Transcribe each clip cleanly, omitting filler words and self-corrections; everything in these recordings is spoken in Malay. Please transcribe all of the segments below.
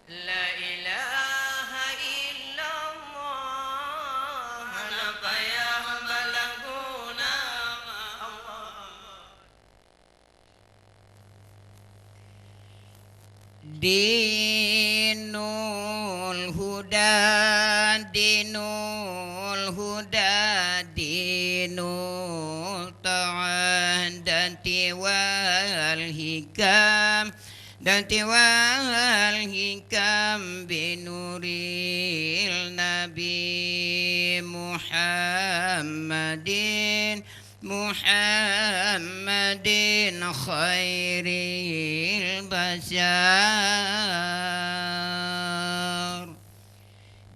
La ilaha illallah Napa ya balaguna Allah Dinul huda dinul ta'adati wal hikam binuril nabi Muhammadin khairil bashar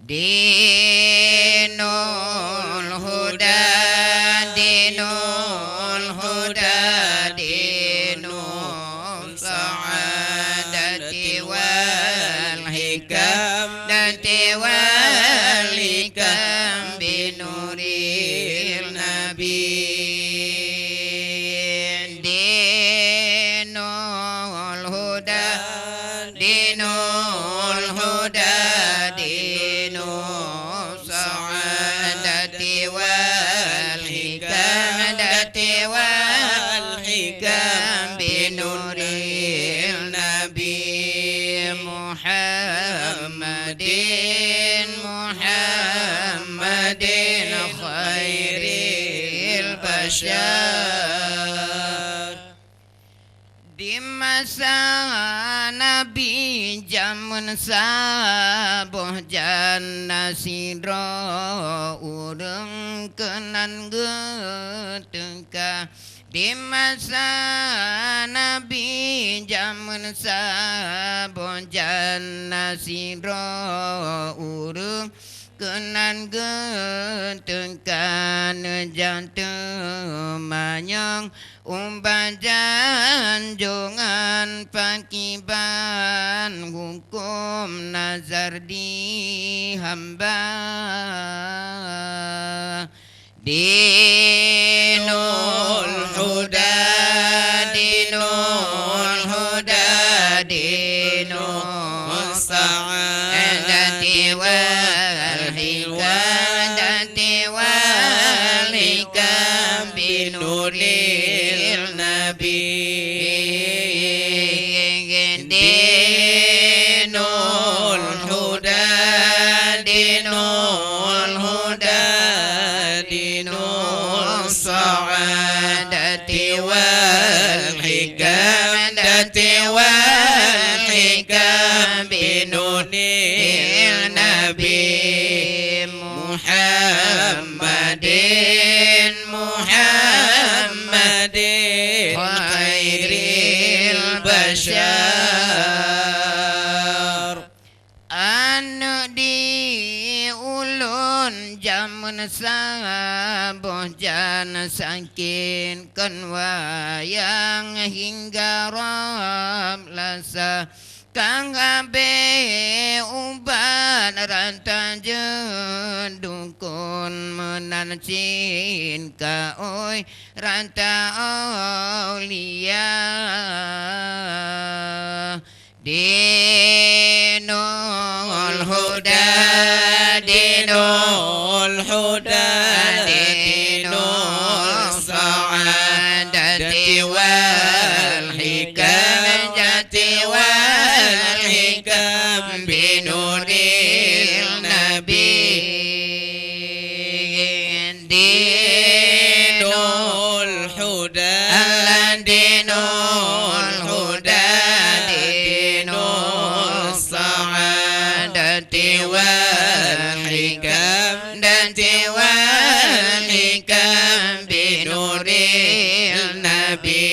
dinul huda dinul sa'adati wal hikam binuril nabi dinul huda dinul sa'adati wal hikam binuril nabi Muhammadin khairil bashar di masa Nabi jamun saboh jana sidro urang kenan getengka di masa Nabi jamun saboh jana sidro urang kenan getengkan jantung manyang umbajan jongan pakiban hukum nazar di hamba dinul huda dinul sa'adati wal hikam binuril nabi dinul huda dinul sa'adati wal hikam binuril nabi Muhammadin khairil bashar anu di ulun jamun saboh jan sakin kan wayang hingga rob lasa kang abe uban rantan dukun menan cinka oi ranta aulia dinul huda dinul sa'adati wal hikam binuril nabi dinul huda dinul sa'adati wal hikam binuril nabi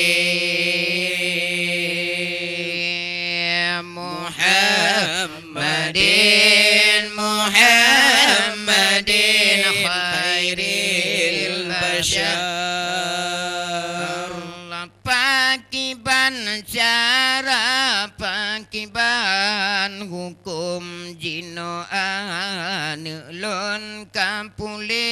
Muhammadin khairil bashar pakiban cara pakiban hukum jinoan lon kampule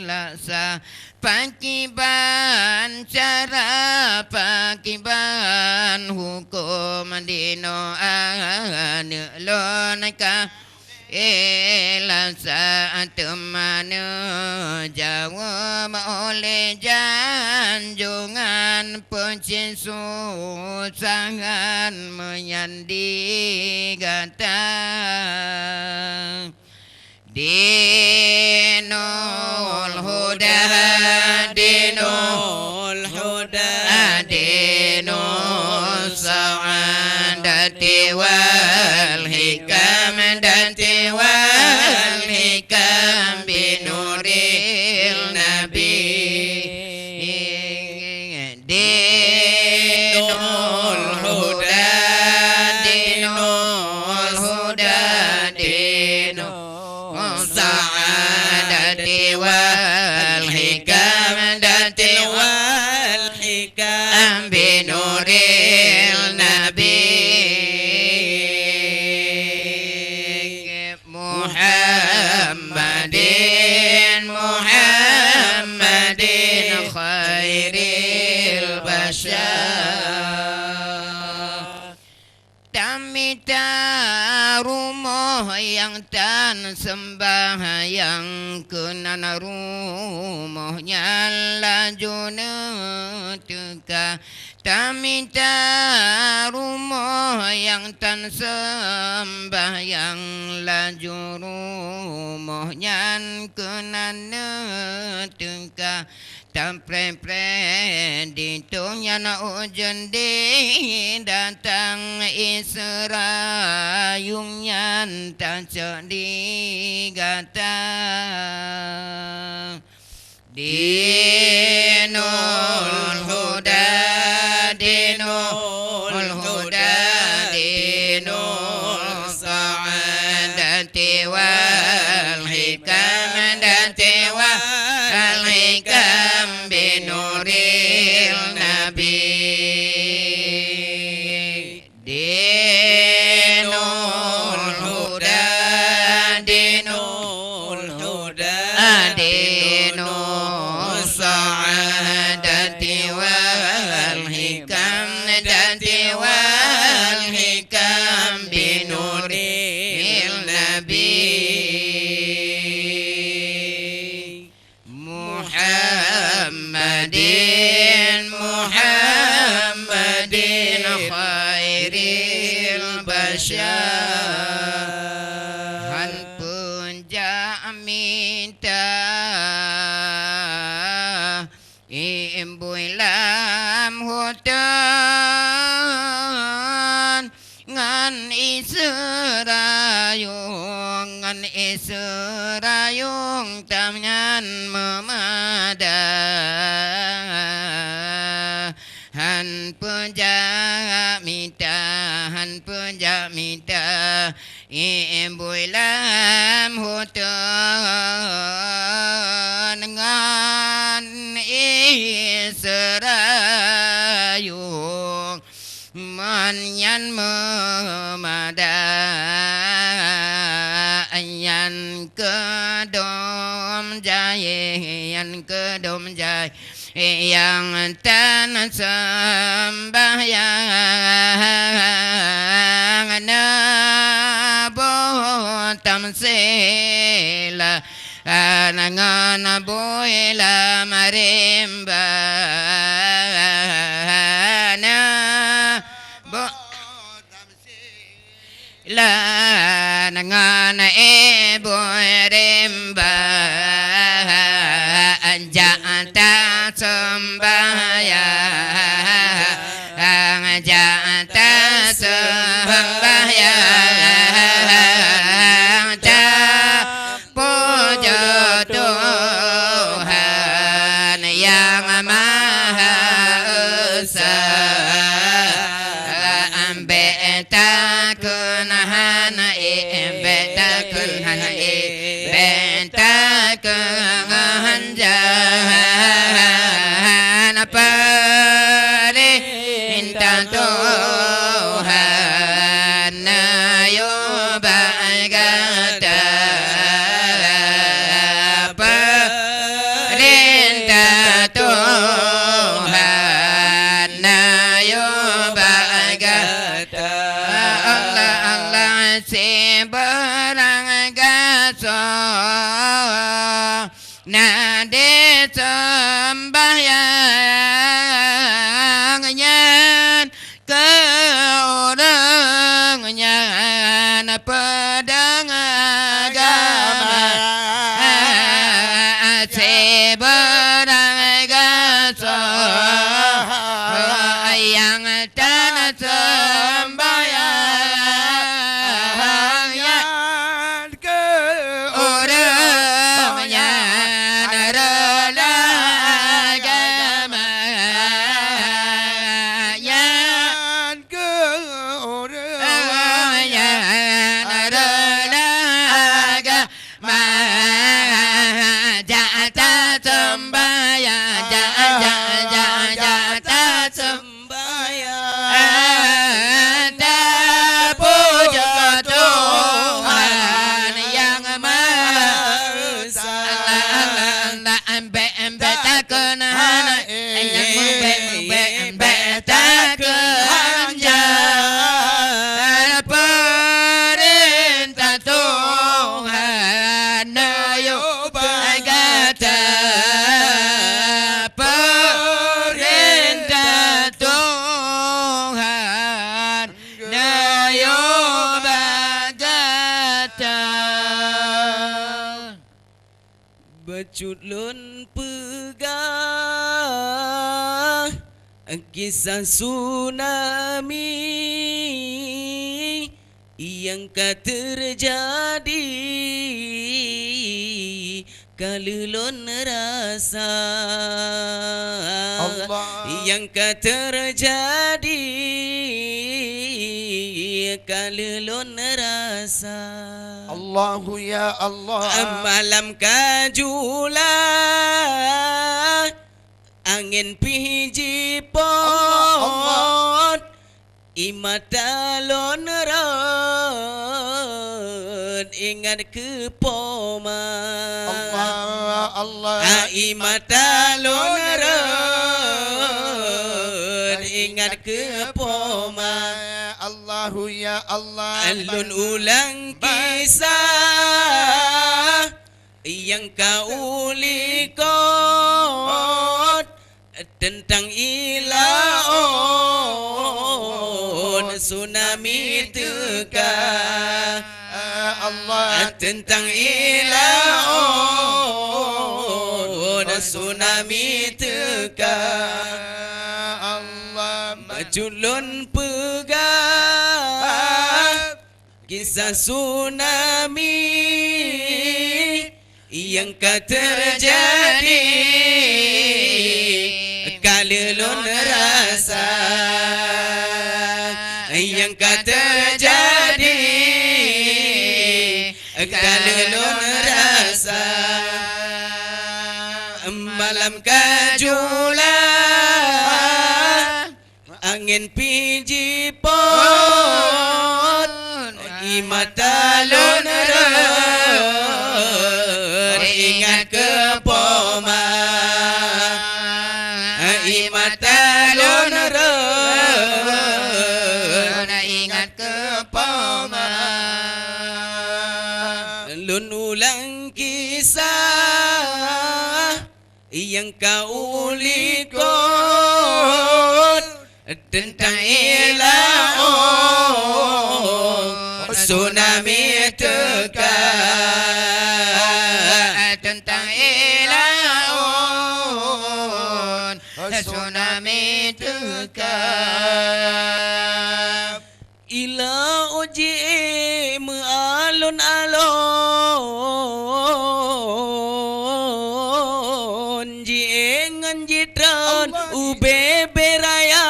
laksa Pakiban cara pakiban hukum dino anu lonaka ela saat mana jawab oleh janjungan pencesusahan menyandi kata dinul huda dinul huda dinul sa'adati wal hikam dati wal hikam binuril nabi dinul huda dinul huda dinul sa'adati wal hikam dati wal hikam binuril nabi Muhammadin khairil bashar tamita rumah yang tan sembah yang kenan rumahnya lajuna tuka tamita rumah yang tan sembah yang laju rumahnya kenan tuka Tampre-pre ditunya na ujan di datang Israyungnya tak jadi gata dinul huda dinul huda dinul sa'adati wal hikam dati wal hikam binuril nabi dinul huda dinul huda dinul sa'adati wal hikam dati wal hikam binuril nabi Muhammadin khairil bashar Han punja minta imbuilam hutan ngan Israyung tamnyan memada Han punja minta imbuilam hutan ngan Israyung manyan memada yan kedom jaya yang tan sembahyang nabotam sela anangan boila marimba la nangan ibu rimba jata sembahyang jata sembahyang puja Tuhan yang Maha Esa Jangan perintah Tuhan ayo berkata perintah seberang gaso nade sembahyangnya ke orangnya pedang agama seberang gaso yang tanah sembahyang ke orangnya rela agama yang ke orangnya rela agama jata sembahyang jata sembahyang puja Tuhan yang Maha Esa embe takkan embe takkan jalan perintah Tuhan ayo berkata perintah Tuhan ayo berkata Becut lun pegang kisah tsunami yang terjadi kalau lun rasa yang terjadi kalau lun rasa Allahu ya Allah malam kajulah angin piji pot imata lon rod ingat ke poma Allah imata lon rod ingat ke poma Allahu ya Allah alun ulang kisah yang kau likot tentang ilaon tsunami teka Allah tentang ilaon tsunami teka Allah majulun pegang kisah tsunami yang terjadi kalau lun rasa yang terjadi kalau lun rasa malam kajulah angin piji pot imata lun ingat ke poma imata lun ingat ke poma lun ulang kisah yang kau likot tentang ilaon tsunami teka tentang ilaon tsunami teka ila uji alon-alon ji engan jitran ube beraya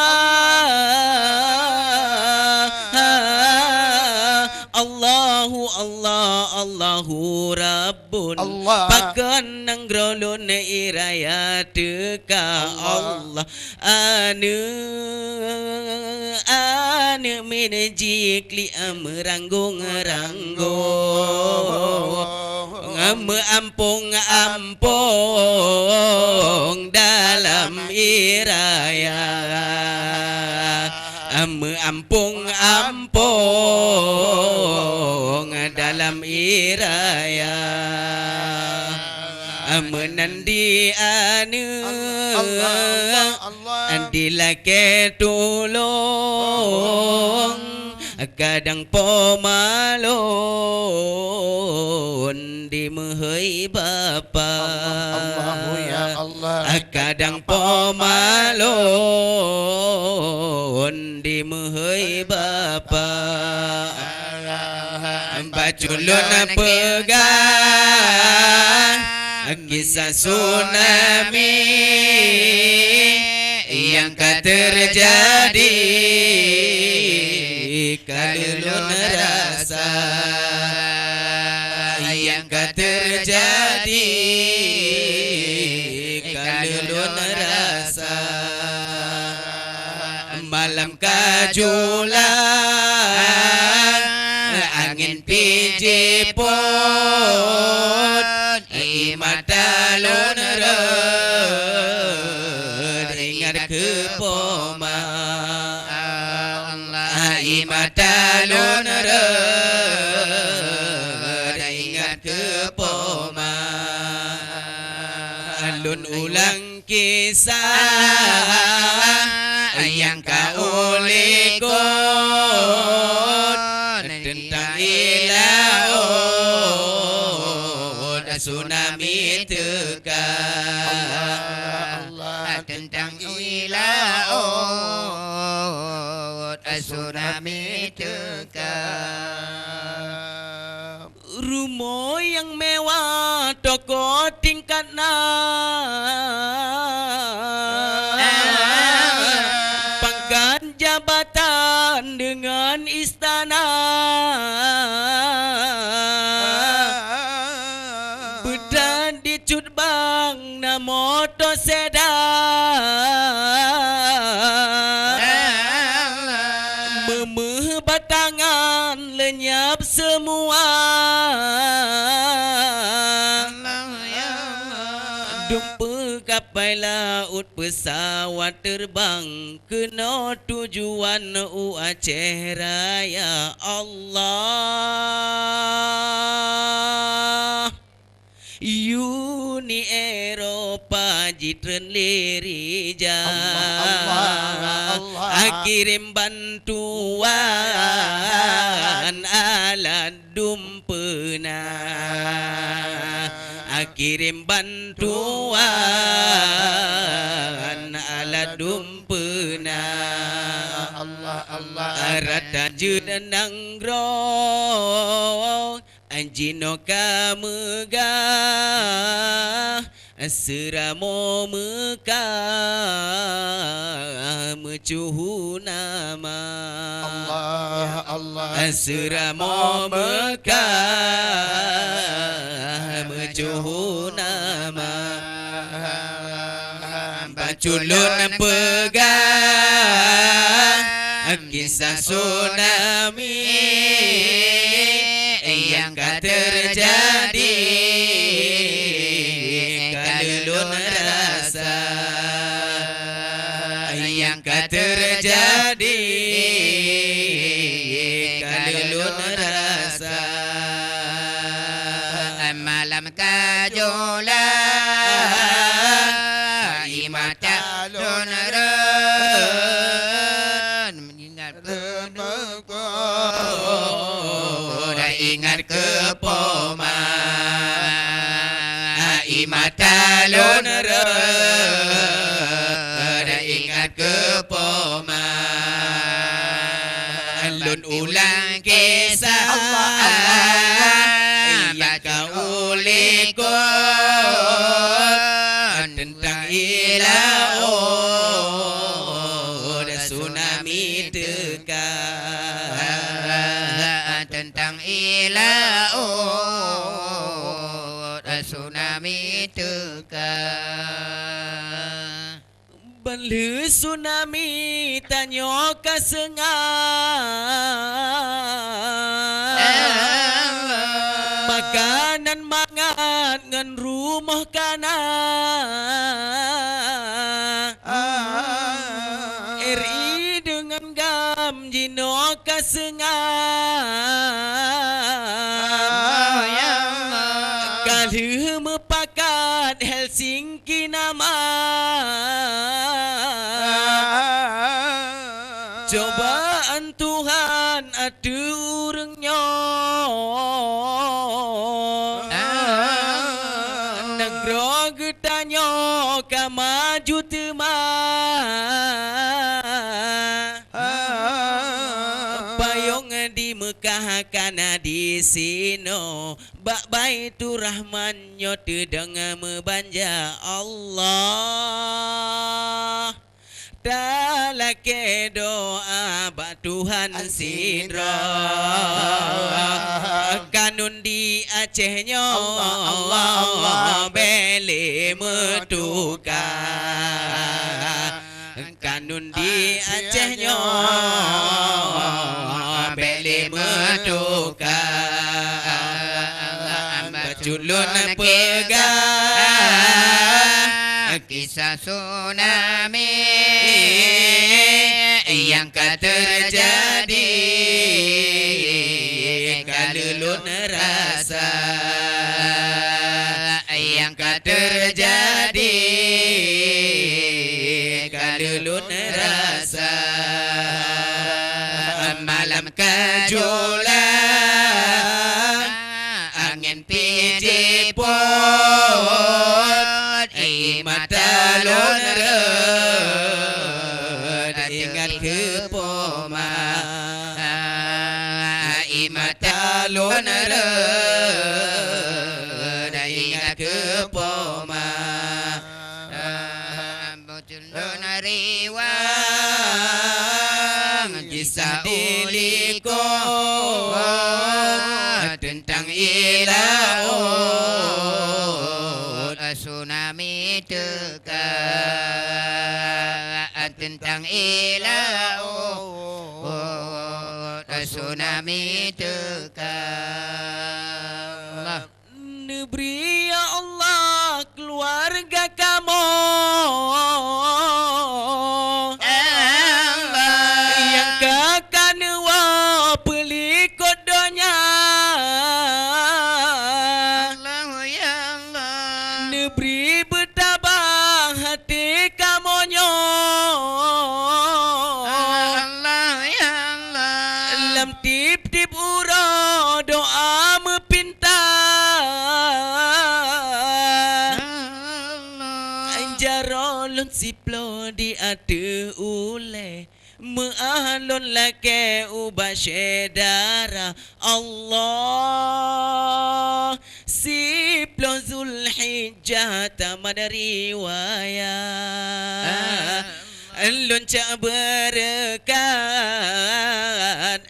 Allahu Allah Allahu Rabbun Allah. pakan nang grolun iraya teka Allah anu min jikli ranggung ampung dalam iraya ampung dalam iraya menandi anu dilake tolong kadang pomalon dimehai bapa kadang pomalon dimehai bapa baculun pegang kisah tsunami yang terjadi kalulun rasa yang terjadi kalulun rasa malam kajulan angin pijipun matalon ingat ke poma matalon ingat ke poma alun ulang kisah yang kau lekot tentang ilaut tsunami tekan tentang ilaut tsunami tekan rumah yang mewah toko tingkat pangkat jabatan dengan istana bedan di cutbang na motor sedan memeh batangan lenyap semua dumpa kapal laut pesawat terbang kena tujuan Aceh Raya Allah Uni Eropa jitren lerija kirim bantuan alat dumpena kirim bantuan alat dumpena rata judanang ro anjino kamega seramo mekah mecuhu nama seramo mekah mecuhu nama baculun pegang kisah tsunami yang terjadi kalulun rasa yang terjadi kalulun rasa malam kajulan imata donaran mengingat ingat ke poma imatalon ingat ke poma alun ulang kisah yang kau lekot tentang ilaut tsunami tekan tentang ilaut tsunami tekan Belu tsunami tanyo kasengat makanan mangat ngan rumah kana RI dengan gam jino kasengat Malu mepakat Helsinki nama Cobaan Tuhan ada urangnya Negara getanya ka maju temah Payung di Mekah kana di sino Bak Baitur Rahman nyote dengan membanja Allah Dalake doa bak Tuhan sidra Kanun di Acehnya Allah bele metuka Kanun di Acehnya bele metuka Baculun pegang kisah tsunami yang terjadi kalulun rasa yang terjadi kalulun rasa malam kejulan angin pijit pun mata lon ingat ke poma mata lon ingat ke poma betul lon riwang kisah diliko tentang ilaut tsunami teka tentang ilaut tsunami teka Neberi ya Allah keluarga kamu yang kakan wa pelikut donya Allah ya Allah Neberi bertabah hati kamonyo Allah ya Allah Lam tip-tip ura doa mepinta Anjarolun siplo di ada ule Meahlun lake ubah syedara Allah Siplo Zulhijjah tamad riwayat Alun cak berkat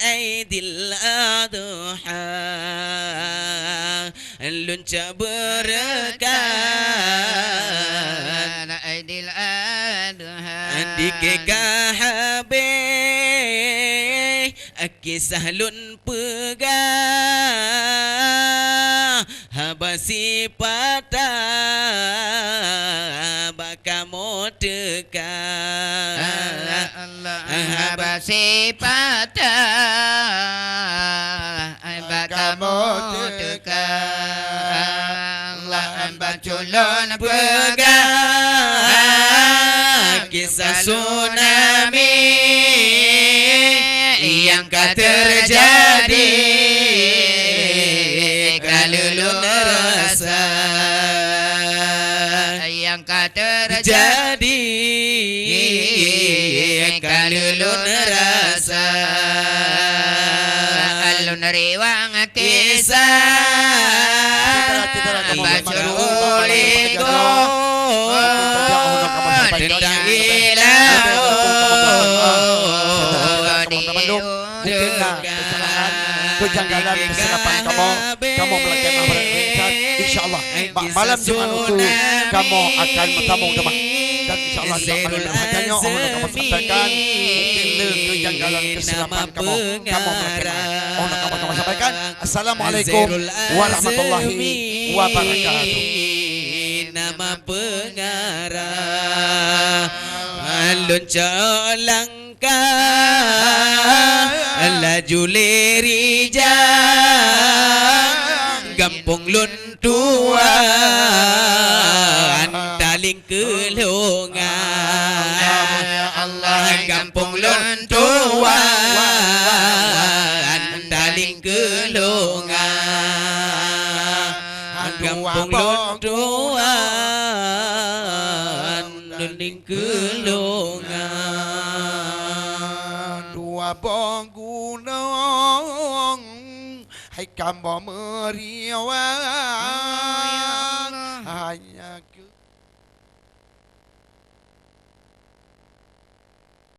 Aidil Adha Alun cak berkat Aidil Adha Dikekah habis Kisah lun pegah Habasi patah Bakamu dekat Habasi patah Bakamu dekat Baculun pegang Kisah tsunami yang terjadi kalulun rasa yang terjadi kalulun rasa alun riwang kisah baculiko tentang kejanggalan kesilapan kamu melakukan amalan insyaallah malam Jumat itu kamu akan bertemu demam dan insyaallah kita akan berhajanya Allah akan sampaikan mungkin kejanggalan kesilapan kamu melakukan Allah akan sampaikan. Assalamualaikum warahmatullahi wabarakatuh. Nama pengarah alun calangkah laju lirijang Kampung Luntuan Taling Kelungan Allah Kampung Luntuan Taling Kelungan Kampung Luntuan Taling Kelungan Dua bong gunung hai kamu meriawan hanya